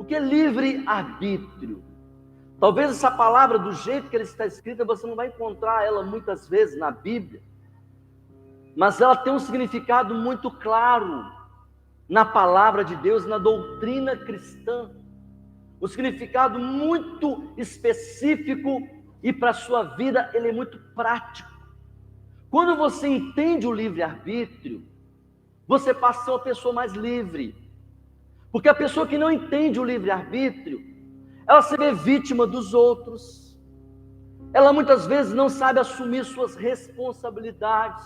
que é livre-arbítrio? Talvez essa palavra, do jeito que ela está escrita, você não vai encontrar ela muitas vezes na Bíblia, mas ela tem um significado muito claro na palavra de Deus, na doutrina cristã, um significado muito específico, e para a sua vida ele é muito prático. Quando você entende o livre-arbítrio, você passa a ser uma pessoa mais livre, porque a pessoa que não entende o livre-arbítrio, ela se vê vítima dos outros, ela muitas vezes não sabe assumir suas responsabilidades,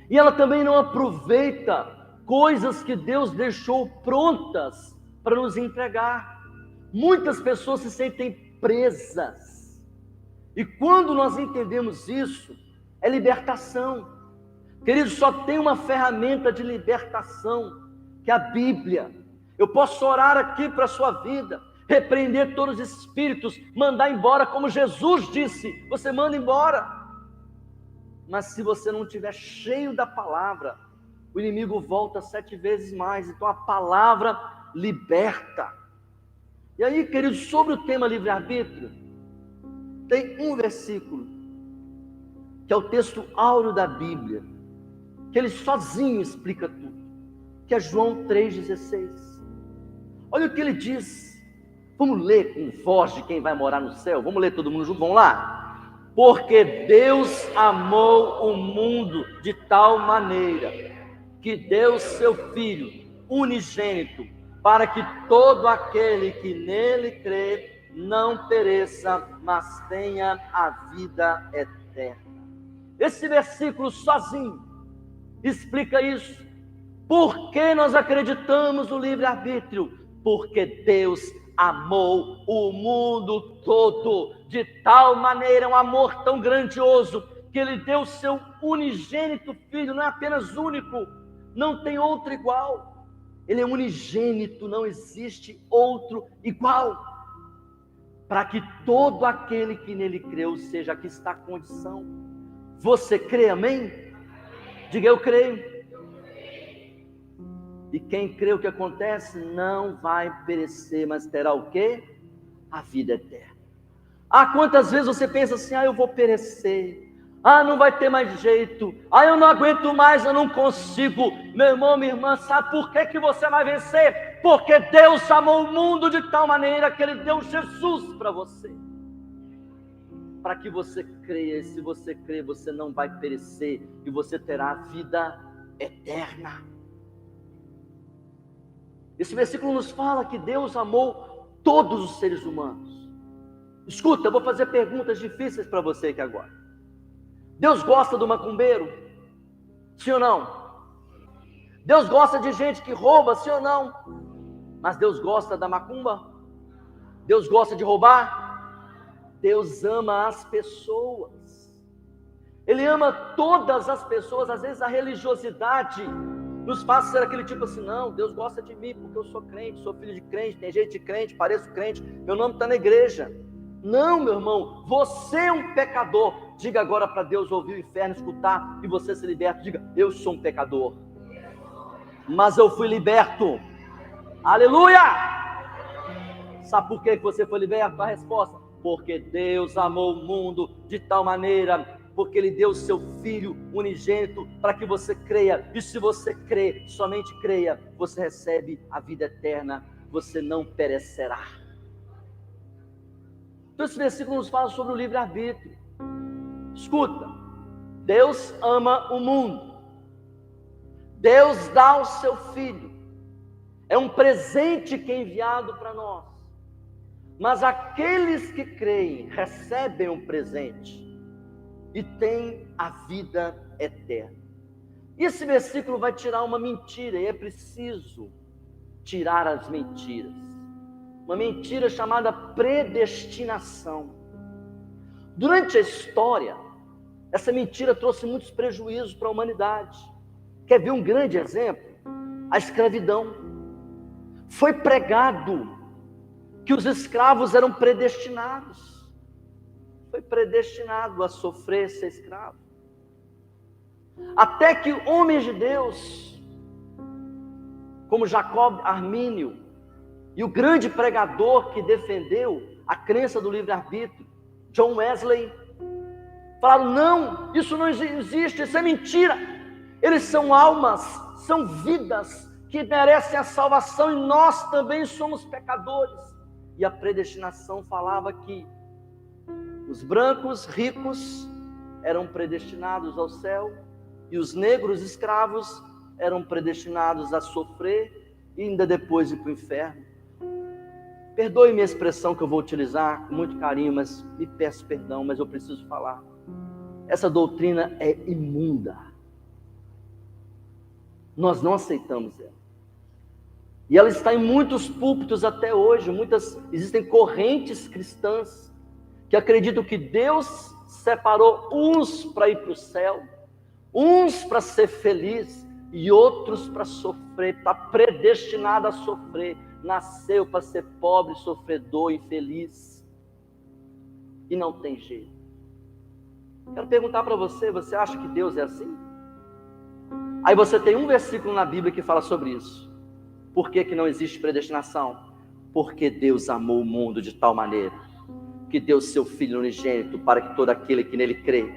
e ela também não aproveita coisas que Deus deixou prontas para nos entregar. Muitas pessoas se sentem presas, e quando nós entendemos isso, é libertação. Queridos, só tem uma ferramenta de libertação, que é a Bíblia. Eu posso orar aqui para a sua vida, repreender todos os espíritos, mandar embora, como Jesus disse, você manda embora. Mas se você não estiver cheio da palavra, o inimigo volta 7 vezes mais. Então a palavra liberta. E aí, queridos, sobre o tema livre-arbítrio, tem um versículo, que é o texto áureo da Bíblia, que ele sozinho explica tudo, que é João 3,16. Olha o que ele diz. Vamos ler com voz de quem vai morar no céu? Vamos ler todo mundo junto? Vamos lá? Porque Deus amou o mundo de tal maneira, que deu seu Filho unigênito, para que todo aquele que nele crê não pereça, mas tenha a vida eterna. Esse versículo sozinho explica isso. Por que nós acreditamos no livre-arbítrio? Porque Deus amou o mundo todo de tal maneira, um amor tão grandioso, que Ele deu seu unigênito Filho. Não é apenas único, não tem outro igual. Ele é unigênito, não existe outro igual, para que todo aquele que nele creu, seja, aqui está a condição. Você crê, amém? Diga, eu creio. E quem crê, o que acontece? Não vai perecer, mas terá o quê? A vida eterna. Quantas vezes você pensa assim, eu vou perecer, não vai ter mais jeito, eu não aguento mais, eu não consigo. Meu irmão, minha irmã, sabe por que você vai vencer? Porque Deus amou o mundo de tal maneira que Ele deu Jesus para você, para que você creia. E se você crer, você não vai perecer, e você terá a vida eterna. Esse versículo nos fala que Deus amou todos os seres humanos. Escuta, eu vou fazer perguntas difíceis para você aqui agora. Deus gosta do macumbeiro? Sim ou não? Deus gosta de gente que rouba? Sim ou não? Mas Deus gosta da macumba? Deus gosta de roubar? Deus ama as pessoas. Ele ama todas as pessoas. Às vezes a religiosidade nos faz ser aquele tipo assim, não, Deus gosta de mim porque eu sou crente, sou filho de crente, tem jeito de crente, pareço crente, meu nome está na igreja. Não, meu irmão, você é um pecador. Diga agora para Deus ouvir o inferno, escutar, e você se liberta. Diga, eu sou um pecador, mas eu fui liberto. Aleluia! Sabe por que você foi liberto? A resposta, porque Deus amou o mundo de tal maneira, porque Ele deu o seu Filho unigênito para que você creia. E se você crê, somente creia, você recebe a vida eterna, você não perecerá. Então esse versículo nos fala sobre o livre-arbítrio. Escuta, Deus ama o mundo, Deus dá o seu Filho, é um presente que é enviado para nós, mas aqueles que creem recebem um presente e têm a vida eterna. E esse versículo vai tirar uma mentira, e é preciso tirar as mentiras. Uma mentira chamada predestinação. Durante a história, essa mentira trouxe muitos prejuízos para a humanidade. Quer ver um grande exemplo? A escravidão. Foi pregado que os escravos eram predestinados. Foi predestinado a sofrer, ser escravo. Até que homens de Deus, como Jacob Armínio, E o grande pregador que defendeu a crença do livre-arbítrio, John Wesley, falaram: não, isso não existe, isso é mentira. Eles são almas, são vidas que merecem a salvação, e nós também somos pecadores. E a predestinação falava que os brancos ricos eram predestinados ao céu, e os negros escravos eram predestinados a sofrer e ainda depois ir para o inferno. Perdoe-me a expressão que eu vou utilizar com muito carinho, mas me peço perdão, mas eu preciso falar. Essa doutrina é imunda. Nós não aceitamos ela. E ela está em muitos púlpitos até hoje. Existem correntes cristãs que acreditam que Deus separou uns para ir para o céu, uns para ser feliz e outros para sofrer, está predestinado a sofrer. Nasceu para ser pobre, sofredor, infeliz. E não tem jeito. Quero perguntar para você, você acha que Deus é assim? Aí você tem um versículo na Bíblia que fala sobre isso. Por que não existe predestinação? Porque Deus amou o mundo de tal maneira que deu seu Filho unigênito para que todo aquele que nele crê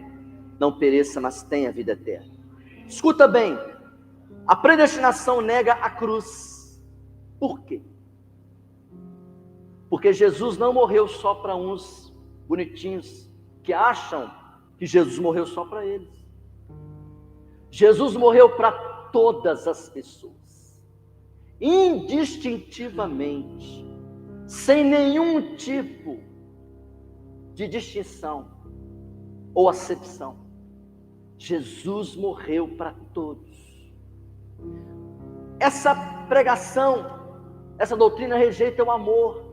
não pereça, mas tenha vida eterna. Escuta bem, a predestinação nega a cruz. Por quê? Porque Jesus não morreu só para uns bonitinhos que acham que Jesus morreu só para eles. Jesus morreu para todas as pessoas, indistintivamente, sem nenhum tipo de distinção ou acepção. Jesus morreu para todos. Essa pregação, essa doutrina rejeita o amor,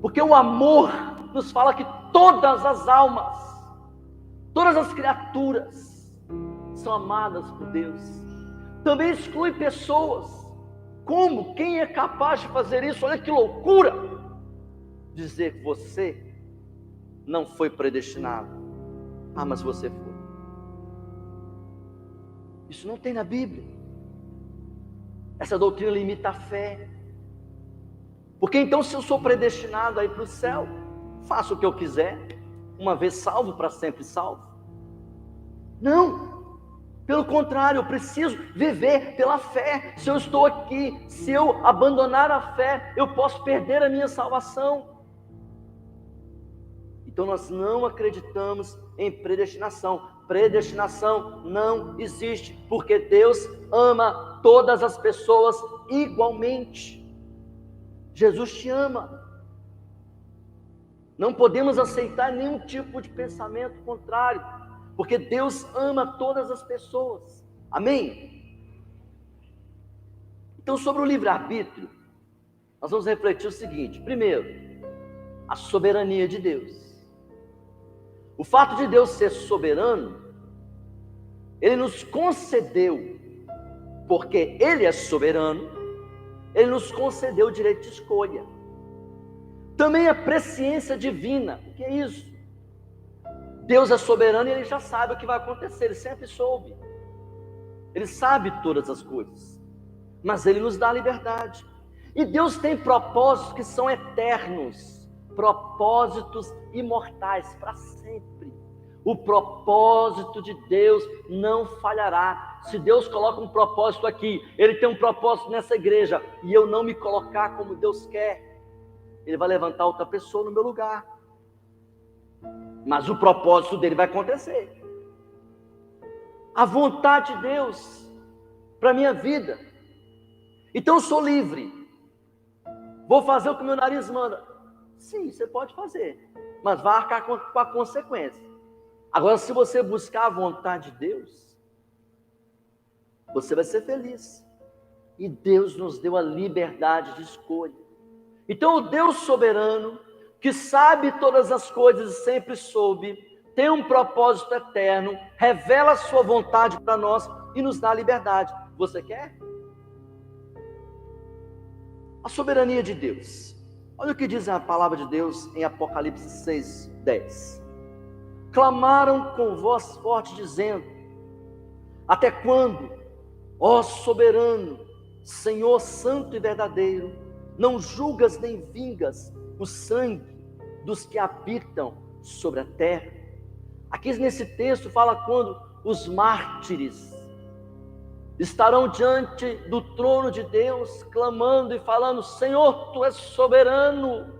porque o amor nos fala que todas as almas, todas as criaturas são amadas por Deus. Também exclui pessoas. Como? Quem é capaz de fazer isso? Olha que loucura! Dizer que você não foi predestinado. Ah, mas você foi. Isso não tem na Bíblia. Essa doutrina limita a fé. Porque então, se eu sou predestinado a ir para o céu, faço o que eu quiser, uma vez salvo, para sempre salvo. Não. Pelo contrário, eu preciso viver pela fé. Se eu estou aqui, se eu abandonar a fé, eu posso perder a minha salvação. Então nós não acreditamos em predestinação. Predestinação não existe, porque Deus ama todas as pessoas igualmente. Jesus te ama. Não podemos aceitar nenhum tipo de pensamento contrário, porque Deus ama todas as pessoas. Amém? Então, sobre o livre-arbítrio, nós vamos refletir o seguinte. Primeiro, a soberania de Deus. O fato de Deus ser soberano, Ele nos concedeu, porque Ele é soberano, Ele nos concedeu o direito de escolha. Também a presciência divina. O que é isso? Deus é soberano e Ele já sabe o que vai acontecer, Ele sempre soube. Ele sabe todas as coisas, mas Ele nos dá a liberdade. E Deus tem propósitos que são eternos, propósitos imortais, para sempre. O propósito de Deus não falhará. Se Deus coloca um propósito aqui, Ele tem um propósito nessa igreja, e eu não me colocar como Deus quer, Ele vai levantar outra pessoa no meu lugar. Mas o propósito dele vai acontecer. A vontade de Deus para a minha vida. Então eu sou livre. Vou fazer o que o meu nariz manda. Sim, você pode fazer, mas vai arcar com a consequência. Agora, se você buscar a vontade de Deus, você vai ser feliz. E Deus nos deu a liberdade de escolha. Então o Deus soberano, que sabe todas as coisas e sempre soube, tem um propósito eterno, revela a sua vontade para nós e nos dá a liberdade. Você quer? A soberania de Deus. Olha o que diz a palavra de Deus em Apocalipse 6:10. Clamaram com voz forte, dizendo: até quando, ó soberano, Senhor santo e verdadeiro, não julgas nem vingas o sangue dos que habitam sobre a terra. Aqui nesse texto fala quando os mártires estarão diante do trono de Deus, clamando e falando: Senhor, Tu és soberano,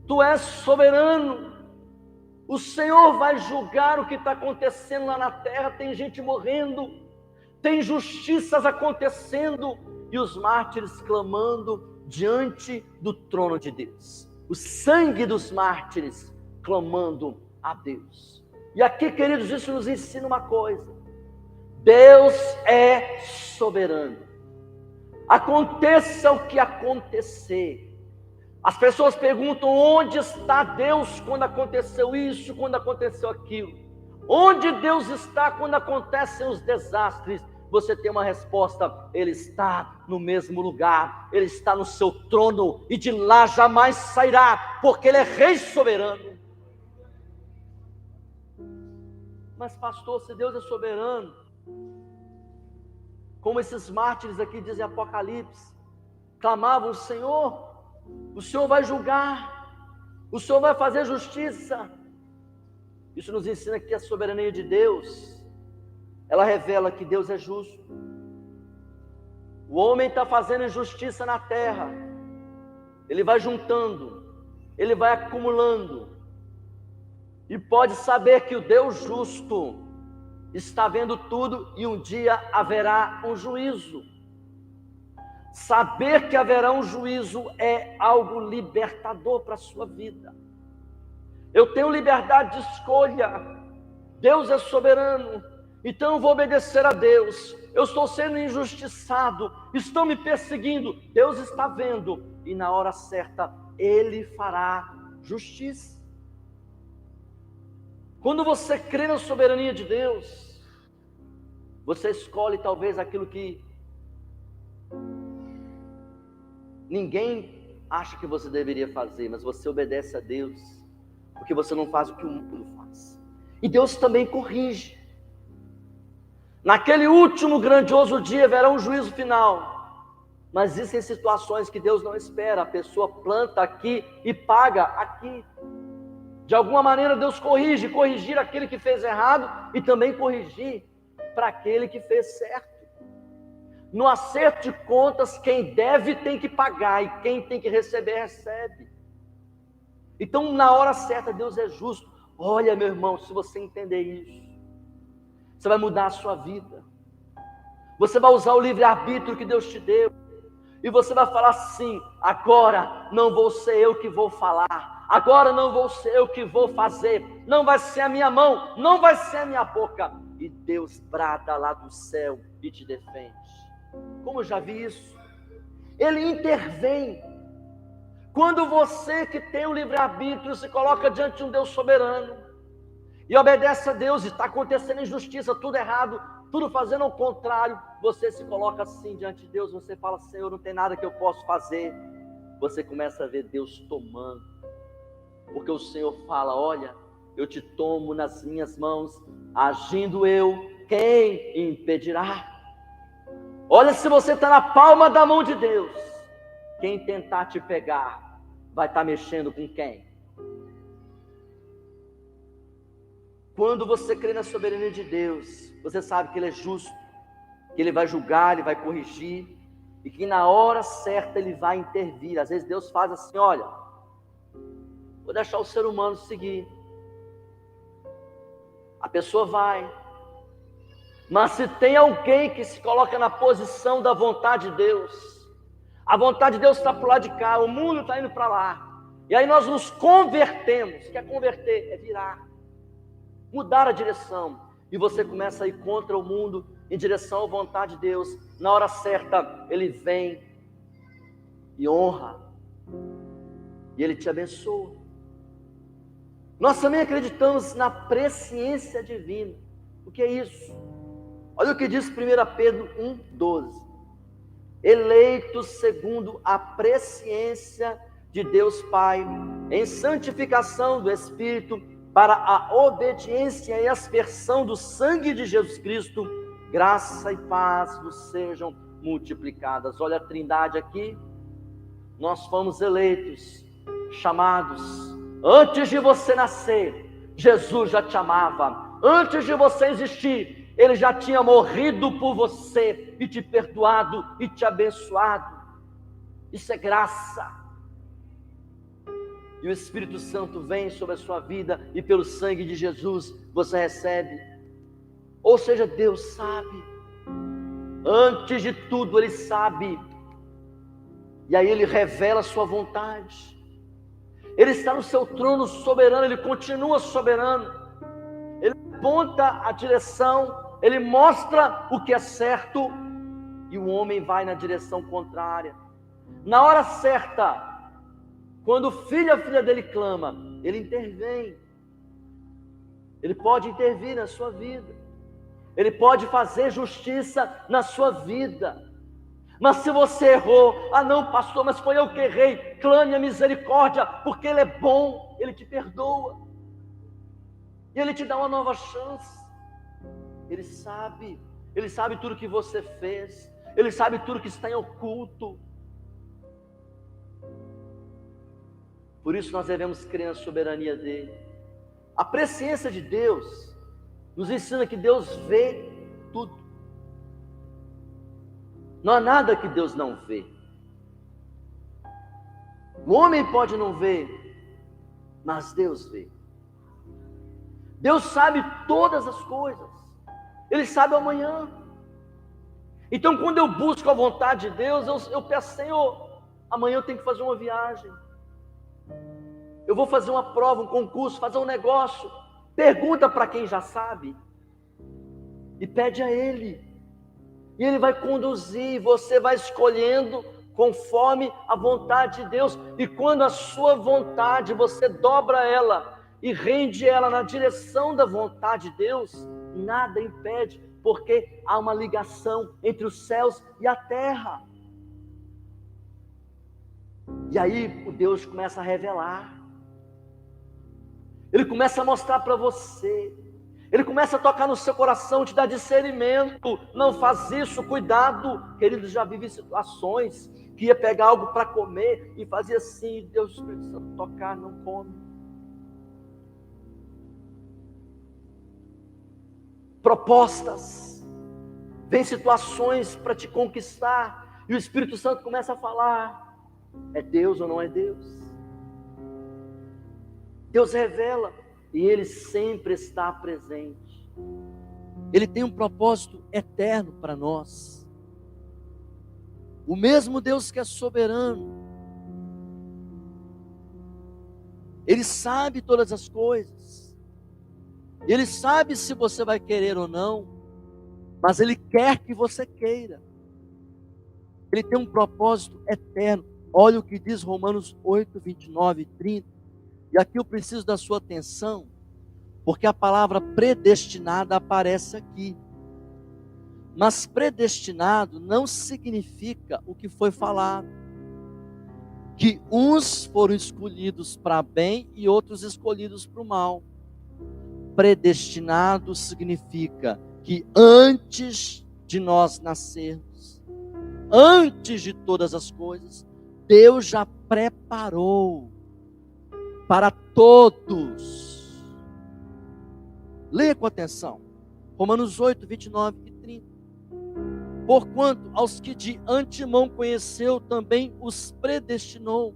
Tu és soberano. O Senhor vai julgar o que está acontecendo lá na terra. Tem gente morrendo, tem injustiças acontecendo, e os mártires clamando diante do trono de Deus. O sangue dos mártires clamando a Deus. E aqui, queridos, isso nos ensina uma coisa: Deus é soberano. Aconteça o que acontecer. As pessoas perguntam: onde está Deus quando aconteceu isso, quando aconteceu aquilo? Onde Deus está quando acontecem os desastres? Você tem uma resposta: Ele está no mesmo lugar, Ele está no seu trono, e de lá jamais sairá, porque Ele é Rei soberano. Mas pastor, se Deus é soberano, como esses mártires aqui dizem Apocalipse, clamavam: Senhor, o Senhor vai julgar, o Senhor vai fazer justiça. Isso nos ensina que a soberania de Deus, ela revela que Deus é justo. O homem está fazendo injustiça na terra, ele vai juntando, ele vai acumulando, e pode saber que o Deus justo está vendo tudo, e um dia haverá um juízo. Saber que haverá um juízo é algo libertador para a sua vida. Eu tenho liberdade de escolha. Deus é soberano, então eu vou obedecer a Deus. Eu estou sendo injustiçado, estão me perseguindo. Deus está vendo, e na hora certa Ele fará justiça. Quando você crê na soberania de Deus, você escolhe talvez aquilo que ninguém acha que você deveria fazer, mas você obedece a Deus, porque você não faz o que o mundo faz. E Deus também corrige. Naquele último grandioso dia haverá um juízo final, mas existem situações que Deus não espera. A pessoa planta aqui e paga aqui. De alguma maneira Deus corrigir aquele que fez errado, e também corrigir para aquele que fez certo. No acerto de contas, quem deve tem que pagar, e quem tem que receber, recebe. Então, na hora certa, Deus é justo. Olha, meu irmão, se você entender isso, você vai mudar a sua vida. Você vai usar o livre-arbítrio que Deus te deu, e você vai falar assim: agora não vou ser eu que vou falar, agora não vou ser eu que vou fazer, não vai ser a minha mão, não vai ser a minha boca. E Deus brada lá do céu e te defende. Como eu já vi isso? Ele intervém. Quando você que tem o livre-arbítrio se coloca diante de um Deus soberano e obedece a Deus, e está acontecendo injustiça, tudo errado, tudo fazendo ao contrário, você se coloca assim diante de Deus, você fala: Senhor, não tem nada que eu possa fazer. Você começa a ver Deus tomando, porque o Senhor fala: olha, eu te tomo nas minhas mãos, agindo eu, quem impedirá? Olha, se você está na palma da mão de Deus, quem tentar te pegar vai estar mexendo com quem? Quando você crê na soberania de Deus, você sabe que Ele é justo, que Ele vai julgar, Ele vai corrigir, e que na hora certa Ele vai intervir. Às vezes Deus faz assim: olha, vou deixar o ser humano seguir. A pessoa vai. Mas se tem alguém que se coloca na posição da vontade de Deus, a vontade de Deus está para o lado de cá, o mundo está indo para lá, e aí nós nos convertemos. O que é converter? É virar, mudar a direção, e você começa a ir contra o mundo, em direção à vontade de Deus. Na hora certa, Ele vem e honra, e Ele te abençoa. Nós também acreditamos na presciência divina. O que é isso? Olha o que diz 1 Pedro 1,12. Eleitos segundo a presciência de Deus Pai, em santificação do Espírito, para a obediência e aspersão do sangue de Jesus Cristo, graça e paz nos sejam multiplicadas. Olha a trindade aqui. nós fomos eleitos, chamados. Antes de você nascer, Jesus já te amava. Antes de você existir, Ele já tinha morrido por você e te perdoado e te abençoado. Isso é graça. E o Espírito Santo vem sobre a sua vida e pelo sangue de Jesus você recebe. Ou seja, Deus sabe. Antes de tudo Ele sabe. E aí Ele revela a sua vontade. Ele está no seu trono soberano, Ele continua soberano. Ele aponta a direção, Ele mostra o que é certo, e o homem vai na direção contrária. Na hora certa, quando o filho e a filha dele clama, Ele intervém. Ele pode intervir na sua vida. Ele pode fazer justiça na sua vida. Mas se você errou, não pastor, mas foi eu que errei, clame a misericórdia, porque Ele é bom, Ele te perdoa. E Ele te dá uma nova chance. Ele sabe tudo que você fez, Ele sabe tudo que está em oculto. Por isso nós devemos crer na soberania dEle. A presciência de Deus nos ensina que Deus vê tudo. Não há nada que Deus não vê. O homem pode não ver, mas Deus vê. Deus sabe todas as coisas. Ele sabe o amanhã. Então quando eu busco a vontade de Deus, eu peço, Senhor, amanhã eu tenho que fazer uma viagem. Eu vou fazer uma prova, um concurso, fazer um negócio. Pergunta para quem já sabe. E pede a Ele. E Ele vai conduzir, você vai escolhendo conforme a vontade de Deus. E quando a sua vontade, você dobra ela e rende ela na direção da vontade de Deus, nada impede, porque há uma ligação entre os céus e a terra. E aí o Deus começa a revelar. Ele começa a mostrar para você. Ele começa a tocar no seu coração, te dar discernimento. Não faz isso, cuidado. Querido, já vivi situações que ia pegar algo para comer e fazia assim, Deus, Espírito Santo, tocar, não come. Propostas, vem situações para te conquistar, e o Espírito Santo começa a falar, é Deus ou não é Deus? Deus revela, e Ele sempre está presente. Ele tem um propósito eterno para nós. O mesmo Deus que é soberano, Ele sabe todas as coisas. Ele sabe se você vai querer ou não, mas Ele quer que você queira. Ele tem um propósito eterno. Olha o que diz Romanos 8, 29 e 30. E aqui eu preciso da sua atenção, porque a palavra predestinada aparece aqui. Mas predestinado não significa o que foi falado. Que uns foram escolhidos para bem e outros escolhidos para o mal. Predestinado significa que antes de nós nascermos, antes de todas as coisas, Deus já preparou para todos. Leia com atenção. Romanos 8, 29 e 30. Porquanto aos que de antemão conheceu, também os predestinou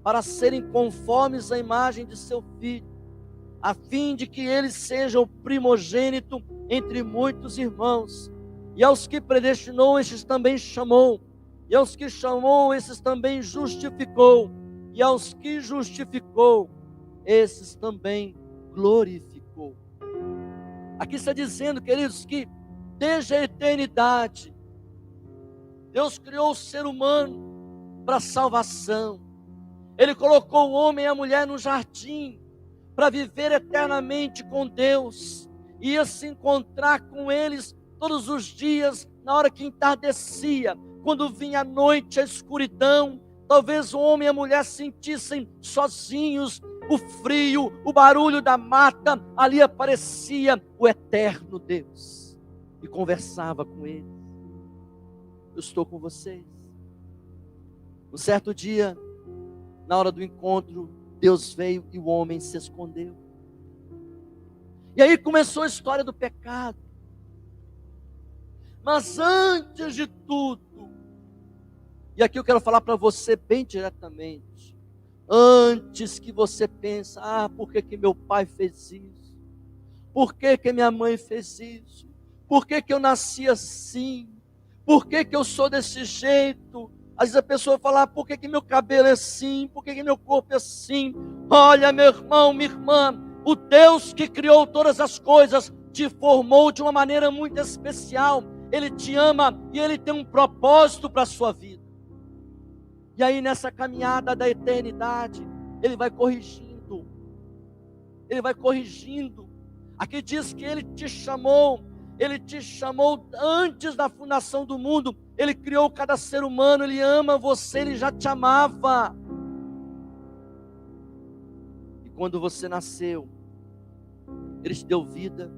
para serem conformes à imagem de seu Filho, a fim de que ele seja o primogênito entre muitos irmãos. E aos que predestinou, estes também chamou. E aos que chamou, esses também justificou. E aos que justificou, esses também glorificou. Aqui está dizendo, queridos, que desde a eternidade, Deus criou o ser humano para salvação. Ele colocou o homem e a mulher no jardim para viver eternamente com Deus. Ia se encontrar com eles todos os dias, na hora que entardecia, quando vinha a noite, a escuridão. Talvez o homem e a mulher sentissem sozinhos o frio, o barulho da mata. Ali aparecia o eterno Deus e conversava com eles. Eu estou com vocês. Um certo dia, na hora do encontro, Deus veio e o homem se escondeu. E aí começou a história do pecado. Mas antes de tudo, e aqui eu quero falar para você bem diretamente, antes que você pense, por que meu pai fez isso? Por que minha mãe fez isso? Por que eu nasci assim? Por que eu sou desse jeito? Às vezes a pessoa fala, por que meu cabelo é assim? Por que meu corpo é assim? Olha, meu irmão, minha irmã, o Deus que criou todas as coisas te formou de uma maneira muito especial. Ele te ama e Ele tem um propósito para a sua vida. E aí nessa caminhada da eternidade, Ele vai corrigindo. Ele vai corrigindo. Aqui diz que Ele te chamou antes da fundação do mundo. Ele criou cada ser humano, Ele ama você, Ele já te amava. E quando você nasceu, Ele te deu vida,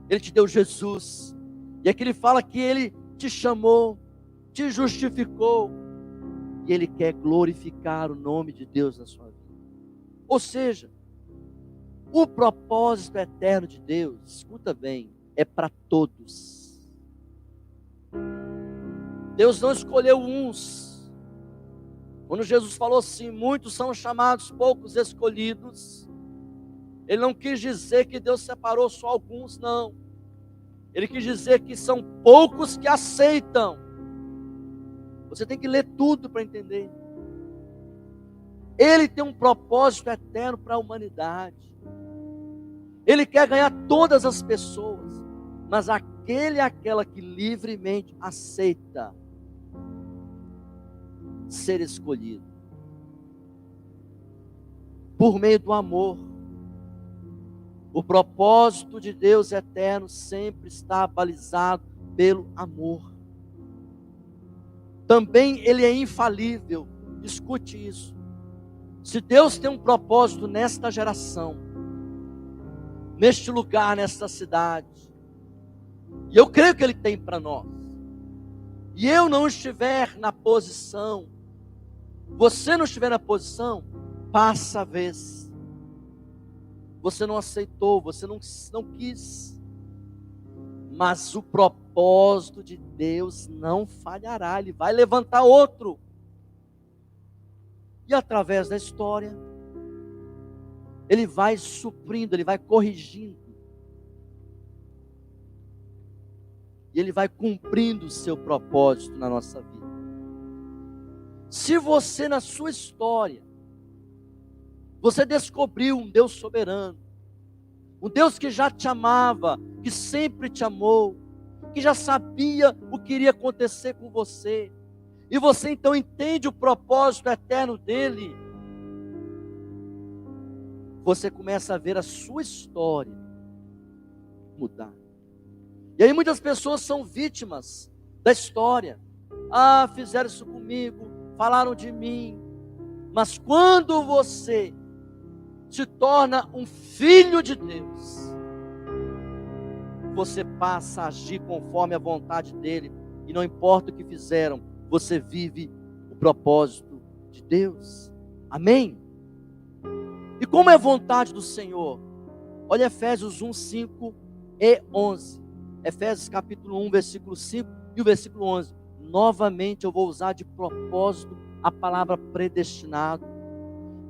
Ele te deu Jesus. E aqui Ele fala que Ele te chamou, te justificou, e Ele quer glorificar o nome de Deus na sua vida. Ou seja, o propósito eterno de Deus, escuta bem, é para todos. Deus não escolheu uns. Quando Jesus falou assim, muitos são chamados, poucos escolhidos, Ele não quis dizer que Deus separou só alguns, não. Ele quis dizer que são poucos que aceitam. Você tem que ler tudo para entender. Ele tem um propósito eterno para a humanidade. Ele quer ganhar todas as pessoas, mas aquele e aquela que livremente aceita ser escolhido por meio do amor. O propósito de Deus eterno sempre está balizado pelo amor. Também Ele é infalível. Escute isso. Se Deus tem um propósito nesta geração, neste lugar, nesta cidade, e eu creio que Ele tem para nós, e eu não estiver na posição, você não estiver na posição, passa a vez. Você não aceitou, você não quis. Mas o propósito de Deus não falhará, Ele vai levantar outro. E através da história, Ele vai suprindo, Ele vai corrigindo. E Ele vai cumprindo o seu propósito na nossa vida. Se você na sua história, você descobriu um Deus soberano, um Deus que já te amava, que sempre te amou, que já sabia o que iria acontecer com você, e você então entende o propósito eterno dEle, você começa a ver a sua história mudar. E aí muitas pessoas são vítimas da história. Fizeram isso comigo, falaram de mim. Mas quando você se torna um filho de Deus, você passa a agir conforme a vontade dEle, e não importa o que fizeram, você vive o propósito de Deus. Amém? E como é a vontade do Senhor? Olha Efésios 1, 5 e 11. Efésios capítulo 1, versículo 5 e o versículo 11. Novamente eu vou usar de propósito a palavra predestinado,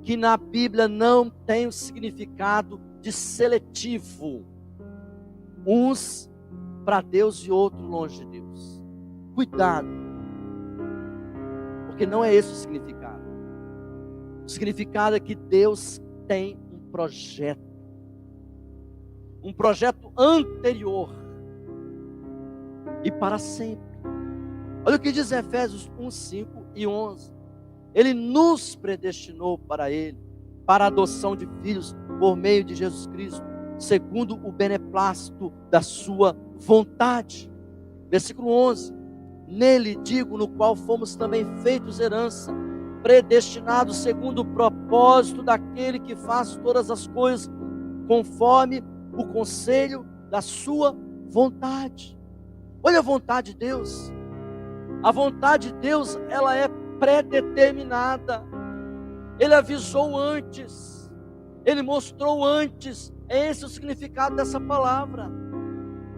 que na Bíblia não tem o significado de seletivo, uns para Deus e outros longe de Deus. Cuidado, porque não é esse o significado. O significado é que Deus tem um projeto anterior e para sempre. Olha o que diz Efésios 1, 5 e 11. Ele nos predestinou para Ele, para a adoção de filhos por meio de Jesus Cristo, segundo o beneplácito da sua vontade. Versículo 11. Nele, digo, no qual fomos também feitos herança, predestinados segundo o propósito daquele que faz todas as coisas, conforme o conselho da sua vontade. Olha a vontade de Deus. A vontade de Deus, ela é pré-determinada. Ele avisou antes, ele mostrou antes. É esse o significado dessa palavra.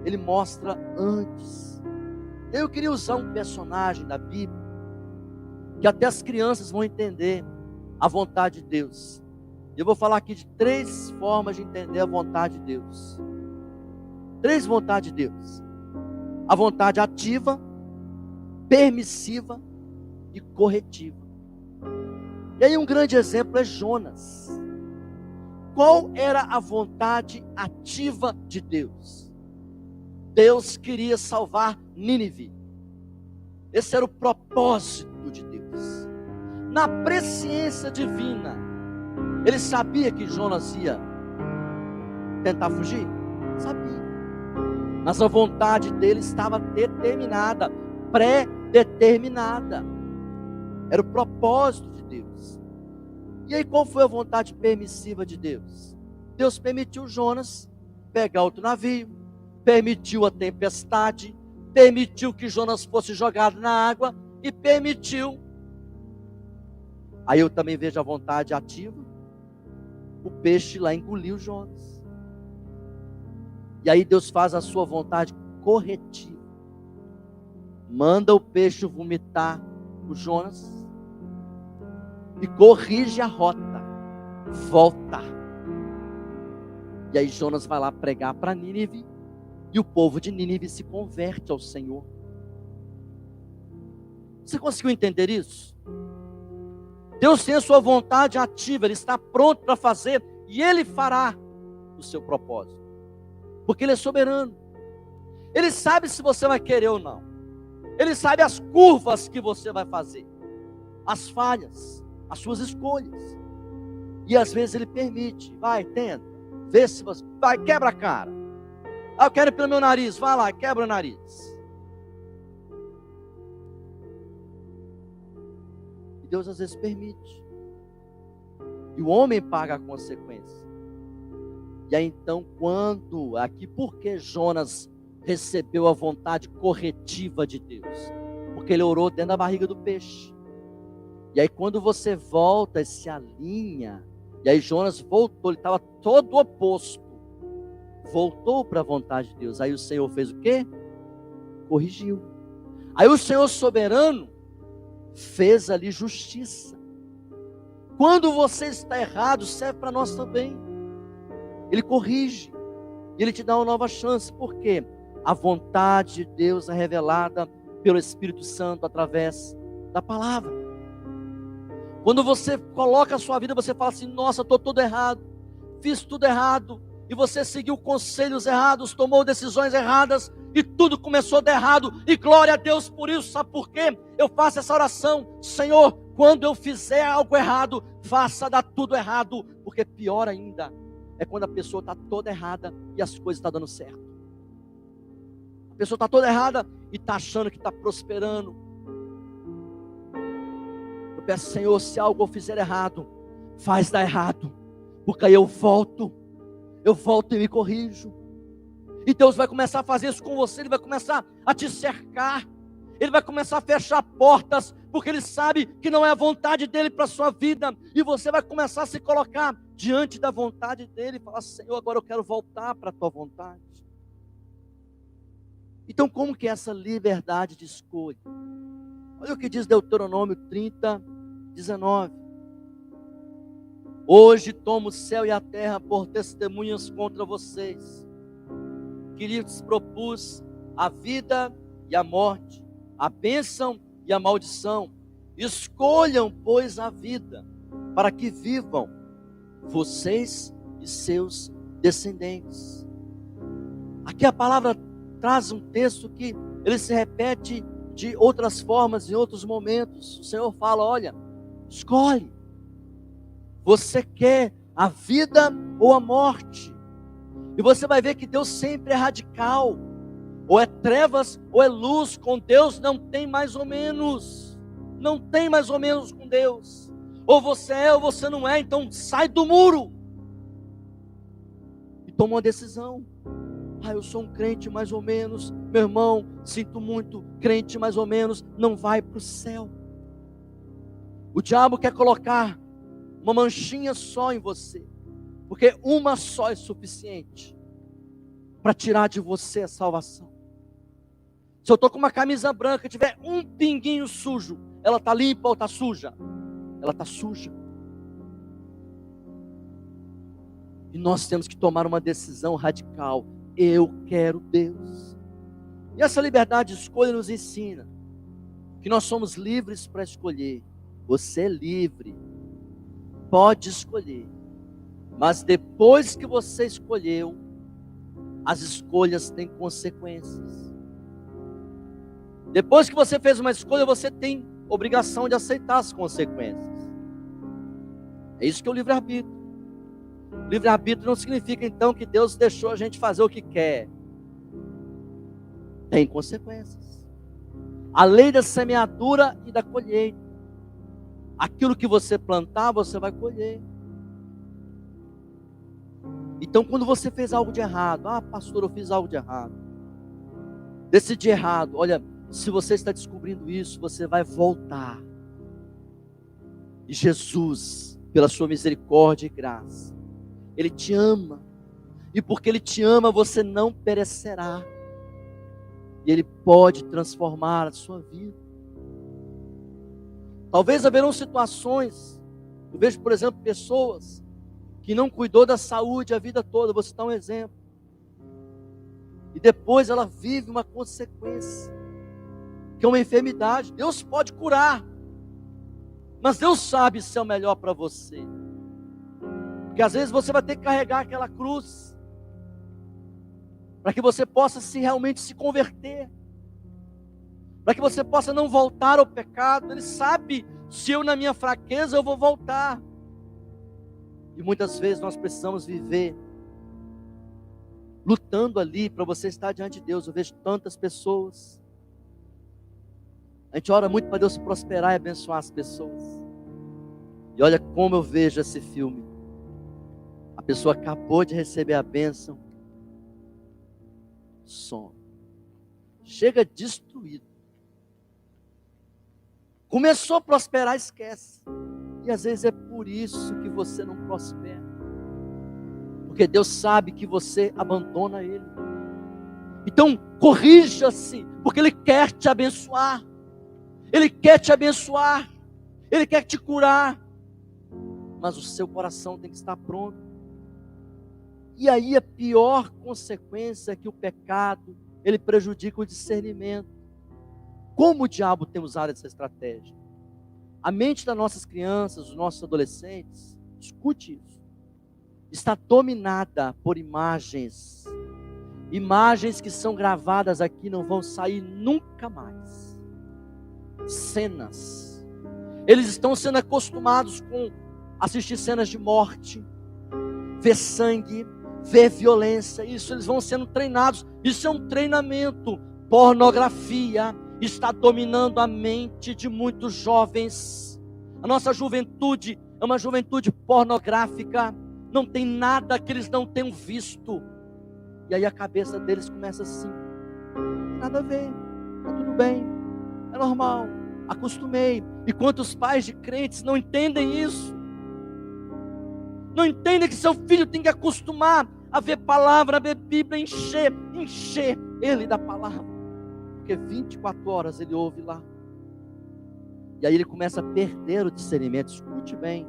Ele mostra antes. Eu queria usar um personagem da Bíblia que até as crianças vão entender a vontade de Deus. Eu vou falar aqui de 3 formas de entender a vontade de Deus. 3 vontades de Deus: a vontade ativa, permissiva e corretiva. E aí um grande exemplo é Jonas. Qual era a vontade ativa de Deus? Deus queria salvar Nínive. Esse era o propósito de Deus. Na presciência divina, ele sabia que Jonas ia tentar fugir? Sabia. Mas a vontade dele estava determinada, pré-determinada. Era o propósito de Deus. E aí qual foi a vontade permissiva de Deus? Deus permitiu Jonas pegar outro navio, permitiu a tempestade, permitiu que Jonas fosse jogado na água e permitiu. Aí eu também vejo a vontade ativa. O peixe lá engoliu Jonas. E aí Deus faz a sua vontade corretiva. Manda o peixe vomitar o Jonas e corrige a rota. Volta. E aí Jonas vai lá pregar para Nínive. E o povo de Nínive se converte ao Senhor. Você conseguiu entender isso? Deus tem a sua vontade ativa, Ele está pronto para fazer, e Ele fará o seu propósito, porque Ele é soberano. Ele sabe se você vai querer ou não. Ele sabe as curvas que você vai fazer, as falhas, as suas escolhas. E às vezes Ele permite. Vai, tenta, vê se você, vai, quebra a cara. Eu quero ir pelo meu nariz, vai lá, quebra o nariz. E Deus às vezes permite. E o homem paga a consequência. E aí então quando, aqui porque Jonas recebeu a vontade corretiva de Deus? Porque ele orou dentro da barriga do peixe. E aí quando você volta e se alinha, e aí Jonas voltou, ele estava todo oposto. Voltou para a vontade de Deus. Aí o Senhor fez o quê? Corrigiu. Aí o Senhor soberano fez ali justiça. Quando você está errado, serve para nós também. Ele corrige. E Ele te dá uma nova chance. Por quê? A vontade de Deus é revelada pelo Espírito Santo através da palavra. Quando você coloca a sua vida, você fala assim: nossa, estou todo errado, fiz tudo errado. E você seguiu conselhos errados, tomou decisões erradas, e tudo começou a dar errado, e glória a Deus por isso. Sabe por quê? Eu faço essa oração: Senhor, quando eu fizer algo errado, faça dar tudo errado, porque pior ainda é quando a pessoa está toda errada e as coisas estão dando certo. A pessoa está toda errada e está achando que está prosperando. Eu peço: Senhor, se algo eu fizer errado, faz dar errado, porque aí eu volto e me corrijo. E Deus vai começar a fazer isso com você. Ele vai começar a te cercar, Ele vai começar a fechar portas, porque Ele sabe que não é a vontade dEle para a sua vida. E você vai começar a se colocar diante da vontade dEle e falar: Senhor, agora eu quero voltar para a tua vontade. Então como que é essa liberdade de escolha? Olha o que diz Deuteronômio 30:19. Hoje tomo o céu e a terra por testemunhas contra vocês, que lhes propus a vida e a morte, a bênção e a maldição. Escolham, pois, a vida, para que vivam vocês e seus descendentes. Aqui a palavra traz um texto que ele se repete de outras formas, em outros momentos. O Senhor fala: olha, escolhe. Você quer a vida ou a morte? E você vai ver que Deus sempre é radical. Ou é trevas ou é luz. Com Deus não tem mais ou menos. Não tem mais ou menos com Deus. Ou você é ou você não é. Então sai do muro e toma uma decisão. Eu sou um crente mais ou menos. Meu irmão, sinto muito, crente mais ou menos não vai para o céu. O diabo quer colocar uma manchinha só em você, porque uma só é suficiente para tirar de você a salvação. Se eu estou com uma camisa branca e tiver um pinguinho sujo, ela está limpa ou está suja? Ela está suja. E nós temos que tomar uma decisão radical. Eu quero Deus. E essa liberdade de escolha nos ensina que nós somos livres para escolher. Você é livre, pode escolher. Mas depois que você escolheu, as escolhas têm consequências. Depois que você fez uma escolha, você tem obrigação de aceitar as consequências. É isso que é o livre-arbítrio. Livre-arbítrio não significa então que Deus deixou a gente fazer o que quer. Tem consequências. A lei da semeadura e da colheita. Aquilo que você plantar, você vai colher. Então, quando você fez algo de errado, pastor, eu fiz algo de errado, decidi errado, olha, se você está descobrindo isso, você vai voltar. E Jesus, pela sua misericórdia e graça, Ele te ama. E porque Ele te ama, você não perecerá. E Ele pode transformar a sua vida. Talvez haverão situações, eu vejo, por exemplo, pessoas que não cuidou da saúde a vida toda, vou citar um exemplo. E depois ela vive uma consequência, que é uma enfermidade. Deus pode curar, mas Deus sabe se é o melhor para você. Porque às vezes você vai ter que carregar aquela cruz, para que você possa realmente se converter, para que você possa não voltar ao pecado. Ele sabe, se eu na minha fraqueza eu vou voltar. E muitas vezes nós precisamos viver lutando ali para você estar diante de Deus. Eu vejo tantas pessoas, a gente ora muito para Deus prosperar e abençoar as pessoas, e olha como eu vejo esse filme. A pessoa acabou de receber a bênção, some, chega destruído, começou a prosperar, esquece. E às vezes é por isso que você não prospera, porque Deus sabe que você abandona Ele. Então corrija-se, porque Ele quer te abençoar, Ele quer te abençoar, Ele quer te curar, mas o seu coração tem que estar pronto. E aí a pior consequência é que o pecado, ele prejudica o discernimento. Como o diabo tem usado essa estratégia? A mente das nossas crianças, dos nossos adolescentes, escute isso, está dominada por imagens. Imagens que são gravadas aqui, não vão sair nunca mais. Cenas. Eles estão sendo acostumados com assistir cenas de morte, ver sangue, ver violência. Isso eles vão sendo treinados. Isso é um treinamento. Pornografia está dominando a mente de muitos jovens. A nossa juventude é uma juventude pornográfica. Não tem nada que eles não tenham visto. E aí a cabeça deles começa assim: nada a ver, está tudo bem, é normal, acostumei. E quantos pais de crentes não entendem isso? Não entendem que seu filho tem que acostumar a ver palavra, a ver Bíblia, encher ele da palavra. Porque 24 horas ele ouve lá. E aí ele começa a perder o discernimento. Escute bem.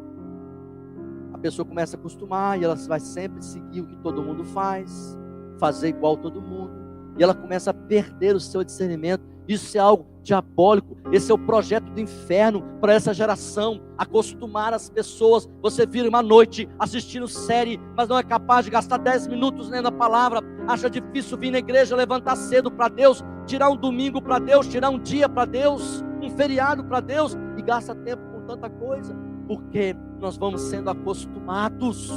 A pessoa começa a acostumar e ela vai sempre seguir o que todo mundo faz, fazer igual todo mundo. E ela começa a perder o seu discernimento. Isso é algo diabólico. Esse é o projeto do inferno para essa geração. Acostumar as pessoas. Você vira uma noite assistindo série, mas não é capaz de gastar 10 minutos lendo a palavra. Acha difícil vir na igreja, levantar cedo para Deus, tirar um domingo para Deus, tirar um dia para Deus, um feriado para Deus, e gasta tempo com tanta coisa, porque nós vamos sendo acostumados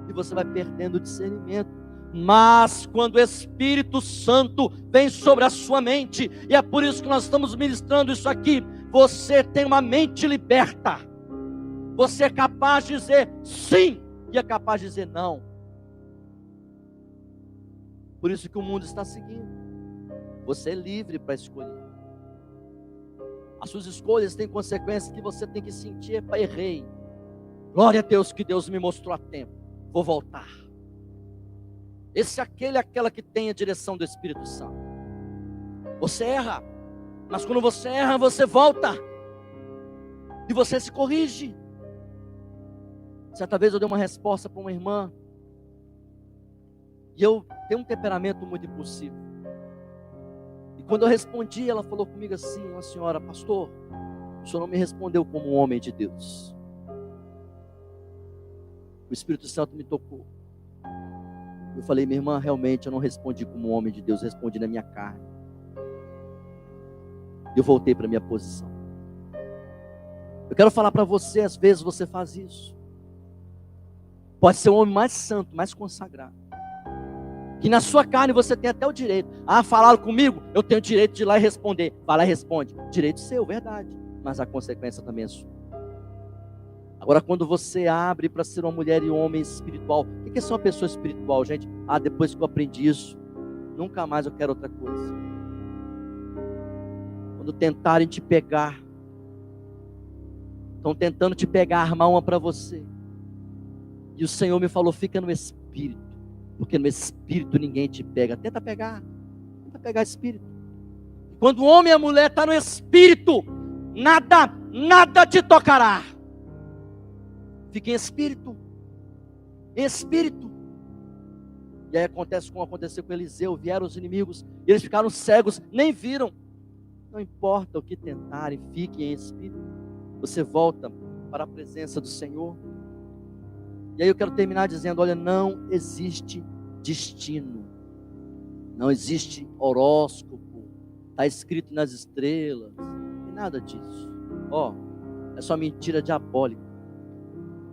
e você vai perdendo o discernimento. Mas quando o Espírito Santo vem sobre a sua mente, e é por isso que nós estamos ministrando isso aqui, você tem uma mente liberta. Você é capaz de dizer sim e é capaz de dizer não. Por isso que o mundo está seguindo. Você é livre para escolher. As suas escolhas têm consequências que você tem que sentir. Epa, errei. Glória a Deus que Deus me mostrou a tempo. Vou voltar. Esse é aquela que tem a direção do Espírito Santo. Você erra, mas quando você erra, você volta. E você se corrige. Certa vez eu dei uma resposta para uma irmã. E eu tenho um temperamento muito impulsivo. E quando eu respondi, ela falou comigo assim: uma senhora, pastor, o senhor não me respondeu como um homem de Deus. O Espírito Santo me tocou. Eu falei: minha irmã, realmente eu não respondi como um homem de Deus, respondi na minha carne. Eu voltei para a minha posição. Eu quero falar para você, às vezes você faz isso. Pode ser o homem mais santo, mais consagrado, que na sua carne você tem até o direito. Ah, falaram comigo, eu tenho o direito de ir lá e responder. Vai lá e responde. Direito seu, verdade. Mas a consequência também é sua. Agora, quando você abre para ser uma mulher e um homem espiritual. O que é ser uma pessoa espiritual, gente? Ah, depois que eu aprendi isso, nunca mais eu quero outra coisa. Quando tentarem te pegar, estão tentando te pegar, armar uma para você. E o Senhor me falou: fica no Espírito, porque no Espírito ninguém te pega. Tenta pegar Espírito. Quando o homem e a mulher estão no Espírito, nada te tocará. Fica em Espírito. Em Espírito. E aí acontece como aconteceu com Eliseu. Vieram os inimigos, e eles ficaram cegos, nem viram. Não importa o que tentarem, fiquem em Espírito. Você volta para a presença do Senhor. E aí eu quero terminar dizendo: olha, não existe destino, não existe horóscopo, está escrito nas estrelas, não tem nada disso. É só mentira diabólica.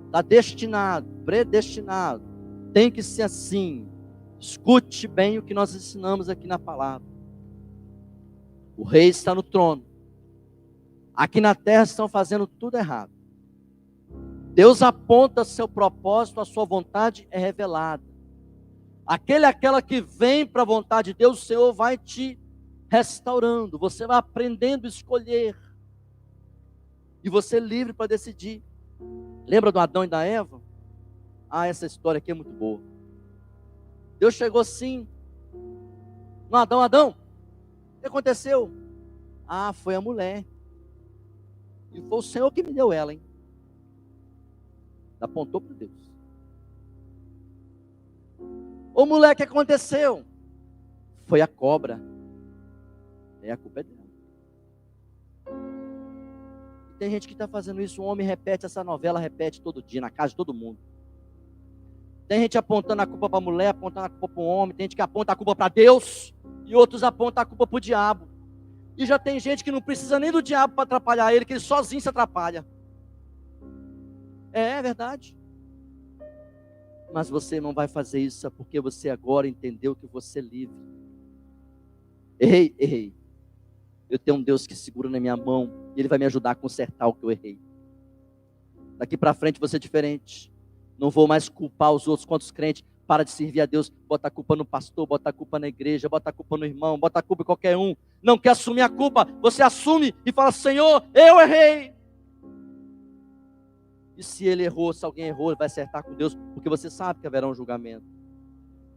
Está destinado, predestinado, tem que ser assim. Escute bem o que nós ensinamos aqui na palavra. O rei está no trono. Aqui na terra estão fazendo tudo errado. Deus aponta seu propósito, a sua vontade é revelada. Aquela que vem para a vontade de Deus, o Senhor vai te restaurando. Você vai aprendendo a escolher. E você é livre para decidir. Lembra do Adão e da Eva? Essa história aqui é muito boa. Deus chegou assim no Adão: Adão, o que aconteceu? Foi a mulher. E foi o Senhor que me deu ela, hein? Apontou para Deus. Ô mulher, o que aconteceu? Foi a cobra. A culpa é dela. Tem gente que está fazendo isso. O homem repete essa novela, repete todo dia, na casa de todo mundo. Tem gente apontando a culpa para a mulher, apontando a culpa para o homem. Tem gente que aponta a culpa para Deus, e outros apontam a culpa para o diabo. E já tem gente que não precisa nem do diabo para atrapalhar ele, que ele sozinho se atrapalha. É verdade. Mas você não vai fazer isso porque você agora entendeu que você é livre. Errei. Eu tenho um Deus que segura na minha mão, e Ele vai me ajudar a consertar o que eu errei. Daqui para frente você é diferente. Não vou mais culpar os outros quanto os crentes. Para de servir a Deus, bota a culpa no pastor, bota a culpa na igreja, bota a culpa no irmão, bota a culpa em qualquer um. Não quer assumir a culpa, você assume e fala: Senhor, eu errei. E se ele errou, se alguém errou, ele vai acertar com Deus, porque você sabe que haverá um julgamento.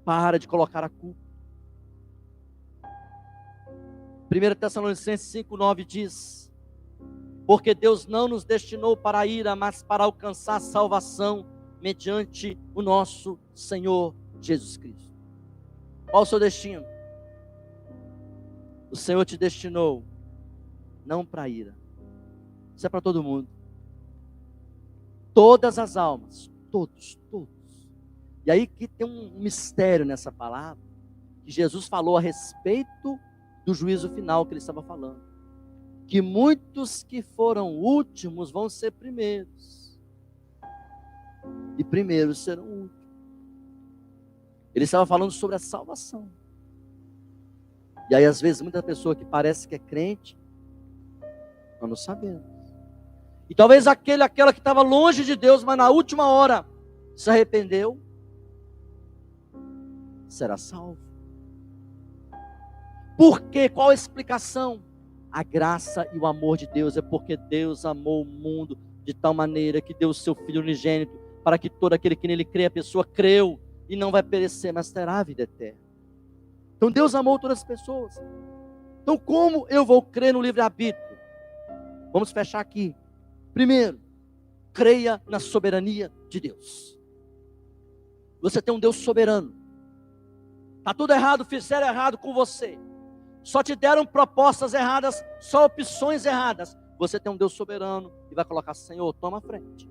Para de colocar a culpa. 1 Tessalonicenses 5,9 diz: porque Deus não nos destinou para a ira, mas para alcançar a salvação mediante o nosso Senhor Jesus Cristo. Qual o seu destino? O Senhor te destinou não para a ira. Isso é para todo mundo. Todas as almas, todos. E aí que tem um mistério nessa palavra, que Jesus falou a respeito do juízo final que ele estava falando. Que muitos que foram últimos vão ser primeiros. E primeiros serão últimos. Ele estava falando sobre a salvação. E aí às vezes muita pessoa que parece que é crente, nós não sabemos. E talvez aquela que estava longe de Deus, mas na última hora se arrependeu, será salvo. Por quê? Qual a explicação? a graça e o amor de Deus é porque Deus amou o mundo de tal maneira que deu o seu Filho unigênito, para que todo aquele que nele crê, a pessoa creu e não vai perecer, mas terá a vida eterna. Então Deus amou todas as pessoas. Então como eu vou crer no livre-arbítrio? Vamos fechar aqui. Primeiro, creia na soberania de Deus. Você tem um Deus soberano. Está tudo errado, fizeram errado com você. Só te deram propostas erradas, só opções erradas. Você tem um Deus soberano e vai colocar: Senhor, toma a frente.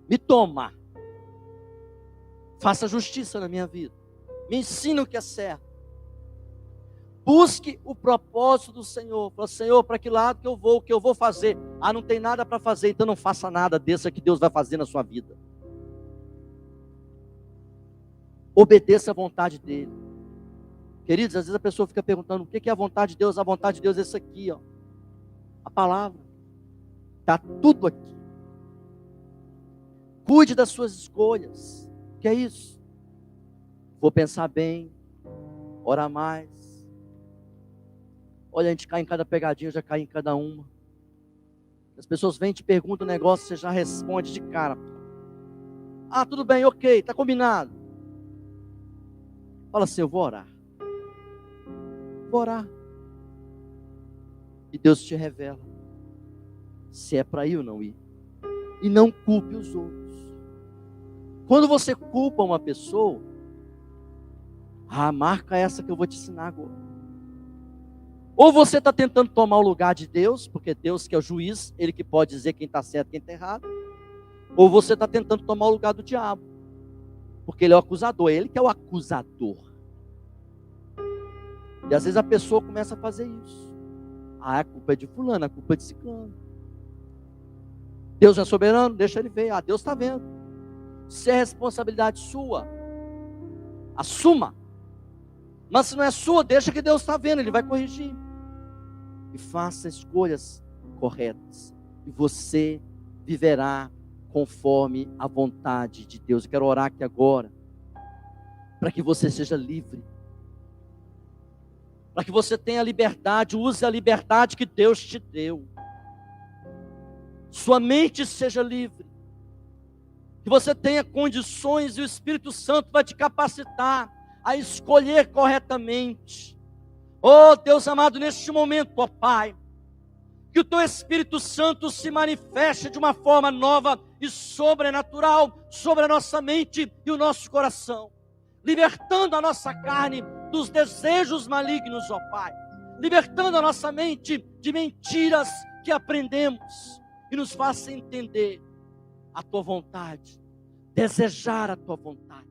Me toma. Faça justiça na minha vida. Me ensina o que é certo. Busque o propósito do Senhor. Fala: Senhor, para que lado que eu vou? O que eu vou fazer? Ah, não tem nada para fazer, então não faça nada. Deixa que Deus vai fazer na sua vida. Obedeça a vontade dele. Queridos, às vezes a pessoa fica perguntando: o que é a vontade de Deus? A vontade de Deus é isso aqui, ó. A palavra. Está tudo aqui. Cuide das suas escolhas. O que é isso? Vou pensar bem. Orar mais. Olha, a gente cai em cada pegadinha, eu já caí em cada uma. As pessoas vêm e te perguntam um negócio, você já responde de cara. Ah, tudo bem, ok, está combinado. Fala assim: eu vou orar. Vou orar. E Deus te revela se é para ir ou não ir. E não culpe os outros. Quando você culpa uma pessoa, marca essa que eu vou te ensinar agora. Ou você está tentando tomar o lugar de Deus, porque Deus que é o juiz, Ele que pode dizer quem está certo e quem está errado. Ou você está tentando tomar o lugar do diabo, porque ele é o acusador, ele que é o acusador. E às vezes a pessoa começa a fazer isso. A culpa é de fulano, a culpa é de ciclano. Deus é soberano, deixa ele ver. Deus está vendo. Se é responsabilidade sua, assuma. Mas se não é sua, deixa que Deus está vendo, Ele vai corrigir. E faça escolhas corretas. E você viverá conforme a vontade de Deus. Eu quero orar aqui agora, para que você seja livre. Para que você tenha liberdade, use a liberdade que Deus te deu. Sua mente seja livre. Que você tenha condições e o Espírito Santo vai te capacitar a escolher corretamente. Oh Deus amado, neste momento, ó Pai, que o Teu Espírito Santo se manifeste de uma forma nova e sobrenatural sobre a nossa mente e o nosso coração, libertando a nossa carne dos desejos malignos, ó Pai, libertando a nossa mente de mentiras que aprendemos e nos faça entender a Tua vontade, desejar a Tua vontade.